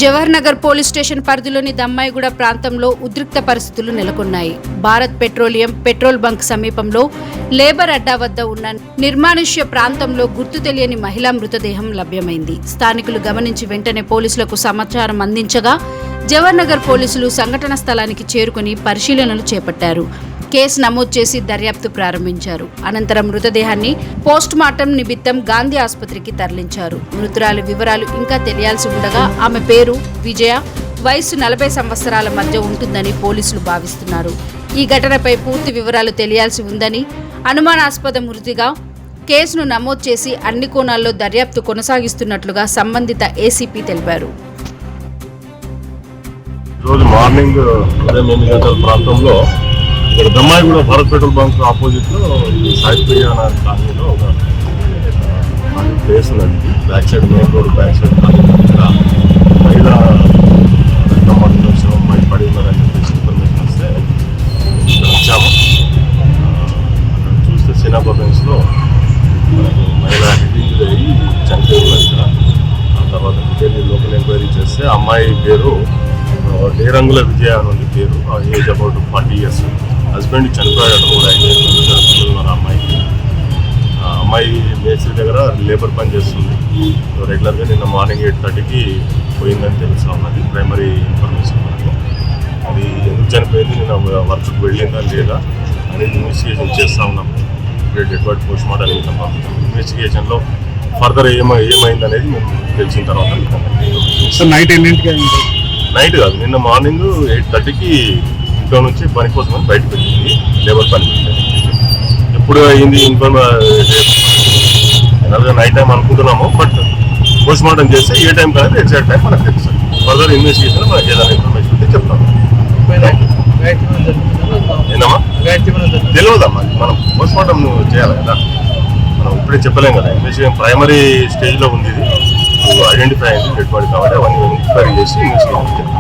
Jawahar Nagar police station పరిధిలోని దమ్మాయిగూడ ప్రాంతంలో ఉద్రిక్త పరిస్థితులు నెలకొన్నాయి. భారత్ పెట్రోలియం పెట్రోల్ బంక్ సమీపంలో లేబర్ అడ్డా వద్ద ఉన్న నిర్మానుష్య ప్రాంతంలో గుర్తు తెలియని మహిళా మృతదేహం లభ్యమైంది. స్థానికులు గమనించి వెంటనే పోలీసులకు సమాచారం అందించగా జవహర్ నగర్ పోలీసులు సంఘటన స్థలానికి చేరుకుని పరిశీలనలు చేపట్టారు. కేసు నమోదు చేసి దర్యాప్తు ప్రారంభించారు. అనంతరం మృతదేహాన్ని పోస్ట్ మార్టం నిమిత్తం గాంధీ ఆసుపత్రికి తరలించారు. మృతురాలి వివరాలు ఇంకా తెలియాల్సి ఉండగా ఆమె పేరు విజయ, వయసు 40 సంవత్సరాల మధ్య ఉంటుందని పోలీసులు భావిస్తున్నారు. ఈ ఘటనపై పూర్తి వివరాలు తెలియాల్సి ఉందని, అనుమానాస్పద మృతిగా కేసును నమోదు చేసి అన్ని కోణాల్లో దర్యాప్తు కొనసాగిస్తున్నట్లుగా సంబంధిత ఏసీపీ తెలిపారు. రోజు మార్నింగ్ ఉదయం 8 గంటల ప్రాంతంలో ఇక్కడ Dammaiguda Bharat petrol bunk opposite లో సాయిప్రియ కాలనీలో ఒక ప్లేస్ ఉందండి. Back side main road back side ఇక్కడ మహిళా వచ్చిన అమ్మాయి పడి ఉన్నారని చెప్పేసి ఇన్ఫర్మేషన్ వస్తే ఇక్కడ వచ్చాము. చూస్తే సినాబెన్స్ లో మహిళ హెడ్ ఇంజరీ అయ్యి చనిపోయింది. ఇక్కడ ఆ తర్వాత లోకల్ ఎంక్వైరీ చేస్తే అమ్మాయి పేరు డేరంగుల విజయ అని ఉంది పేరు. Age about 40 years. హస్బెండ్ చనిపోయాడు కూడా. 5 పిల్లలు ఉన్నారు అమ్మాయికి. అమ్మాయి మేస్త్రి దగ్గర లేబర్ పని చేస్తుంది. రెగ్యులర్గా నిన్న మార్నింగ్ 8:30కి పోయిందని తెలుసా ఉన్నది ప్రైమరీ ఇన్ఫర్మేషన్ మనకు. అది ఎందుకు చనిపోయింది, నిన్న వర్క్కి వెళ్ళిందా లేదా అనేది ఇన్వెస్టిగేషన్ చేస్తూ ఉన్నాము. డెడ్ బాడీ పోస్ట్ మార్టం ఇన్వెస్టిగేషన్లో ఫర్దర్ ఏమైంది అనేది మేము తెలిసిన తర్వాత నైట్ కాదు, నిన్న మార్నింగ్ 8:30కి ఇంట్లో నుంచి పని కోసం బయటకు వచ్చింది. లేబర్ పని ఎప్పుడు అయింది జనరల్గా నైట్ టైం అనుకుంటున్నాము. బట్ పోస్ట్ మార్టం చేస్తే ఏ టైం కాదు ఎగ్జాక్ట్ టైం మనకు తెలుస్తుంది. ఫర్దర్ ఇన్వెస్టిగేషన్ మనకి ఏదైనా ఇన్ఫర్మేషన్ ఉంటే చెప్తాము. ఏందమ్మా తెలియదమ్మా, మనం పోస్ట్ మార్టం చేయాలి కదా, మనం ఇప్పుడే చెప్పలేం కదా. ఇన్వెస్టిగేషన్ ప్రైమరీ స్టేజ్లో ఉంది. ఇది ఐడెంటిఫై అయింది డెడ్ బాడీ కాబట్టి అవన్నీ ఎంక్వైరీ చేసి ఇన్వెస్టిగేషన్